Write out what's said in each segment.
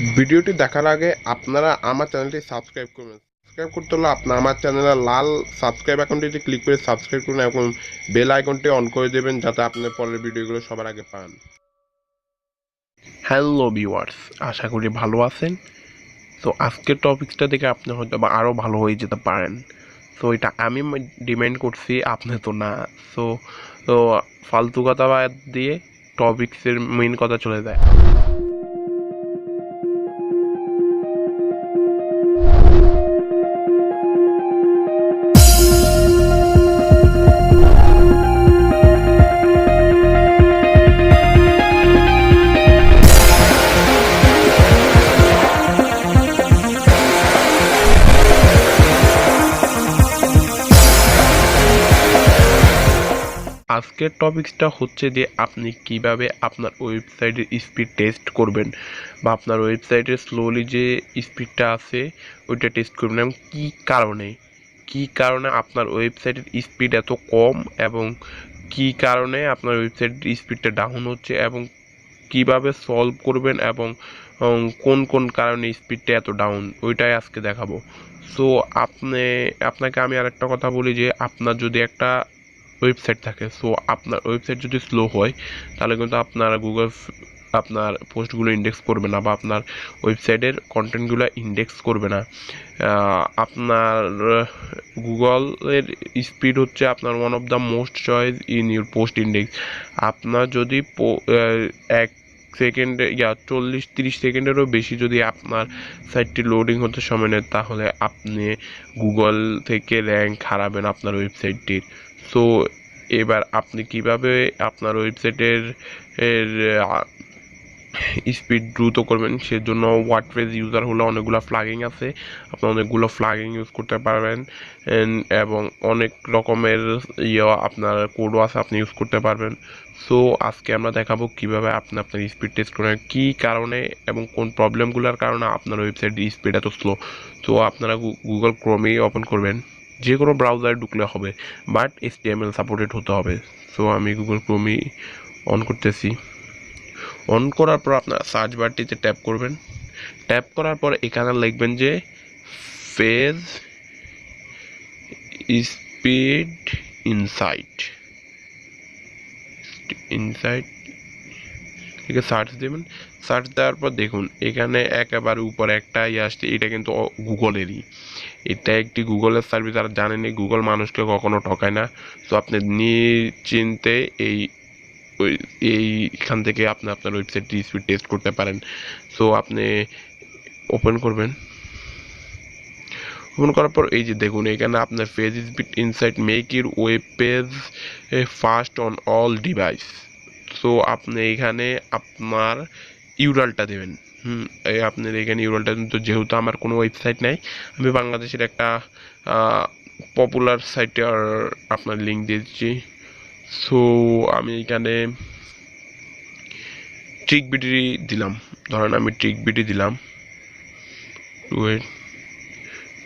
ভিডিওটি দেখার আগে আপনারা আমার চ্যানেলটি সাবস্ক্রাইব করবেন। সাবস্ক্রাইব করতে হলে আপনার আমার চ্যানেলের লাল সাবস্ক্রাইব আইকনটিতে ক্লিক করে সাবস্ক্রাইব করুন এবং বেল আইকনটি অন করে দেবেন যাতে আপনার পরের ভিডিওগুলো সবার আগে পান। হ্যালো ভিউয়ার্স, আশা করি ভালো আছেন। তো আজকের টপিকসটা দেখে আপনি হয়তো বা আরও ভালো হয়ে যেতে পারেন। তো এটা আমি ডিমান্ড করছি, আপনি তো না। সো তো ফালতু কথা বাদ দিয়ে টপিক্সের মেইন কথা চলে যায়। আজকের টপিকসটা হচ্ছে যে আপনি কিভাবে আপনার ওয়েবসাইটের স্পিড টেস্ট করবেন বা আপনার ওয়েবসাইটের স্লোলি যে স্পিডটা আছে ওইটা টেস্ট করবেন এবং কী কারণে আপনার ওয়েবসাইটের স্পিড এত কম এবং কী কারণে আপনার ওয়েবসাইটের স্পিডটা ডাউন হচ্ছে এবং কিভাবে সলভ করবেন এবং কোন কোন কারণে স্পিডটা এত ডাউন ওইটাই আজকে দেখাবো। সো আপনাকে আমি আরেকটা কথা বলি যে আপনার যদি একটা ওয়েবসাইট থাকে, সো আপনার ওয়েবসাইট যদি স্লো হয় তাহলে কিন্তু আপনার গুগল আপনার পোস্টগুলো ইন্ডেক্স করবে না বা আপনার ওয়েবসাইটের কন্টেন্টগুলো ইন্ডেক্স করবে না। আপনার গুগলের স্পিড হচ্ছে আপনার one of the most choice in your post index. আপনার যদি এক সেকেন্ডে 40-30 সেকেন্ডেরও বেশি যদি আপনার সাইটটি লোডিং হতে সময় নেয় তাহলে আপনি গুগল থেকে র্যাঙ্ক হারাবেন আপনার ওয়েবসাইটটির। সো এবার আপনি কিভাবে আপনার ওয়েবসাইটের স্পিড দ্রুত করবেন সেজন্য ওয়ার্ডপ্রেস ইউজার হলে অনেকগুলো প্লাগিং আছে, আপনি অনেকগুলো প্লাগিং ইউজ করতে পারবেন এবং অনেক রকমের আপনার কোডও আছে আপনি ইউজ করতে পারবেন। সো আজকে আমরা দেখাবো কিভাবে আপনি আপনার স্পিড টেস্ট করবেন, কী কারণে এবং কোন প্রবলেমগুলোর কারণে আপনার ওয়েবসাইটের স্পিড এত স্লো। তো আপনারা গুগল ক্রোমেই ওপেন করবেন, যে কোনো ব্রাউজারে ঢুকলে হবে, বাট HTML সাপোর্টেড হতে হবে। সো আমি গুগল ক্রোমই অন করতেছি। অন করার পর আপনার সার্চ বারটিতে ট্যাপ করবেন। ট্যাপ করার পর এখানে লিখবেন যে পেজ স্পিড ইনসাইট থেকে সার্চ দেবেন। সার্চ দেওয়ার পর দেখুন এখানে একেবারে উপরে একটা আসছে, এটা কিন্তু গুগলেরই। এটা একটি গুগলের সার্ভিস, আর জানেনি গুগল মানুষকে কখনো ঠকায় না। তো আপনি নিশ্চিন্তে এইখান থেকে আপনি আপনার ওয়েবসাইটটি স্পিড টেস্ট করতে পারেন। সো আপনি ওপেন করবেন। ওপেন করার পর এই যে দেখুন এখানে আপনার page speed insight make your web page fast on all device. So আপনি এখানে আপনার ইউরালটা দেবেন। আপনার এখানে ইউরালটা, কিন্তু যেহেতু আমার কোনো ওয়েবসাইট নাই, আমি বাংলাদেশের একটা পপুলার সাইটের আপনার লিঙ্ক দিয়েছি। সো আমি এখানে ট্রিকবিডি দিলাম, ধরেন আমি ট্রিকবিডি দিলাম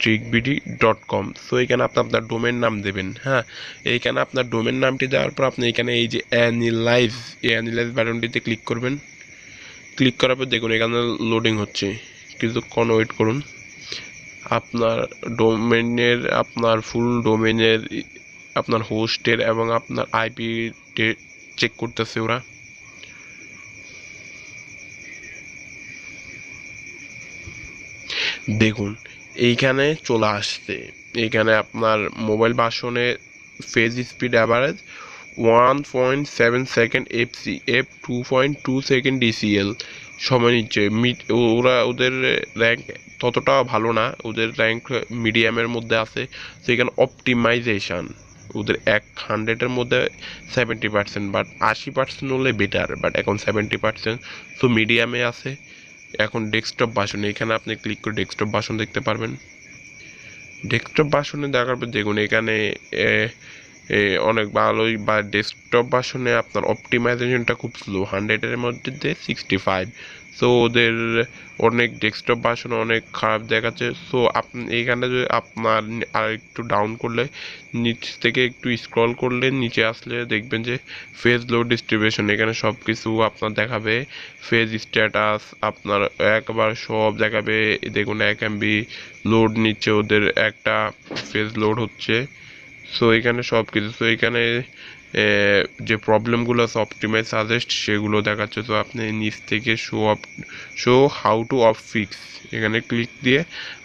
trickbd.com। সো এখানে আপনি আপনার ডোমেন নাম দেবেন। হ্যাঁ, এইখানে আপনার ডোমেন নামটি দেওয়ার পর আপনি এখানে এই যে অ্যানালাইজ বাটনটিতে ক্লিক করবেন। ক্লিক করার পর দেখুন এখানে লোডিং হচ্ছে, কিছুক্ষণ ওয়েট করুন। আপনার ডোমেনের, আপনার ফুল ডোমেনের, আপনার হোস্টের এবং আপনার আইপি চেক করতেছে ওরা। দেখুন এইখানে চলে আসছে, এইখানে আপনার মোবাইল ভার্সনে page speed average 1.7 second FC F 2.2 second DCL সময় নিচ্ছে। ওদের র্যাঙ্ক ততটা ভালো না, ওদের র্যাঙ্ক মিডিয়ামের মধ্যে আছে। তো এখানে অপটিমাইজেশন ওদের 100-এর মধ্যে 70%, বাট 80% হলে বেটার, বাট এখন 70%। তো মিডিয়ামে আছে। এখন ডেস্কটপ ভার্সন, এখানে আপনি ক্লিক করে ডেস্কটপ ভার্সন দেখতে পারবেন। ডেস্কটপ ভার্সনে দেখার পর দেখুন এখানে অনেক ভালোই, বা ডেস্কটপ ভার্সনে আপনার অপটিমাইজেশনটা খুব স্লো, 100-এর মধ্যে 65। সো ওদের অনেক ডেস্কটপ ভার্সন অনেক খারাপ দেখাচ্ছে। সো আপনি এইখানে যদি আপনার আর একটু ডাউন করলে, নিচ থেকে একটু স্ক্রল করলে নিচে আসলে দেখবেন যে ফেজ লোড ডিস্ট্রিবিউশন, এখানে সব কিছু আপনার দেখাবে। ফেজ স্ট্যাটাস আপনার একবার সব দেখাবে। দেখুন 1 MB লোড নিচ্ছে, ওদের একটা ফেজ লোড হচ্ছে। সো এখানে সব কিছু, সো এখানে যে প্রবলেমগুলো আছে অপটিমাইজ সাজেস্ট সেগুলো দেখাচ্ছে। তো আপনি নিচ থেকে show how to of fix, এখানে ক্লিক দিয়ে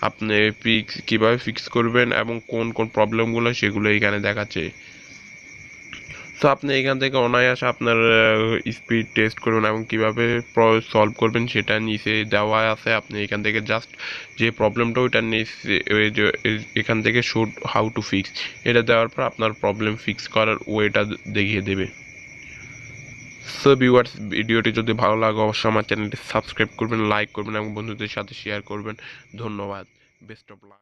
আপনি ফিক্স কীভাবে ফিক্স করবেন এবং কোন কোন প্রবলেমগুলো সেগুলো এখানে দেখাচ্ছে। সো আপনি এখান থেকে অনায়াসে আপনার স্পিড টেস্ট করবেন এবং কীভাবে সলভ করবেন সেটা নিচে দেওয়া আছে। আপনি এখান থেকে জাস্ট যে প্রবলেমটা ওইটা নিচে এখান থেকে শো হাউ টু ফিক্স এটা দেওয়ার পর আপনার প্রবলেম ফিক্স করার ওয়েটা দেখিয়ে দেবে। সো ভিউয়ার্স, ভিডিওটি যদি ভালো লাগে অবশ্যই আমার চ্যানেলটি সাবস্ক্রাইব করবেন, লাইক করবেন এবং বন্ধুদের সাথে শেয়ার করবেন। ধন্যবাদ। Best of luck.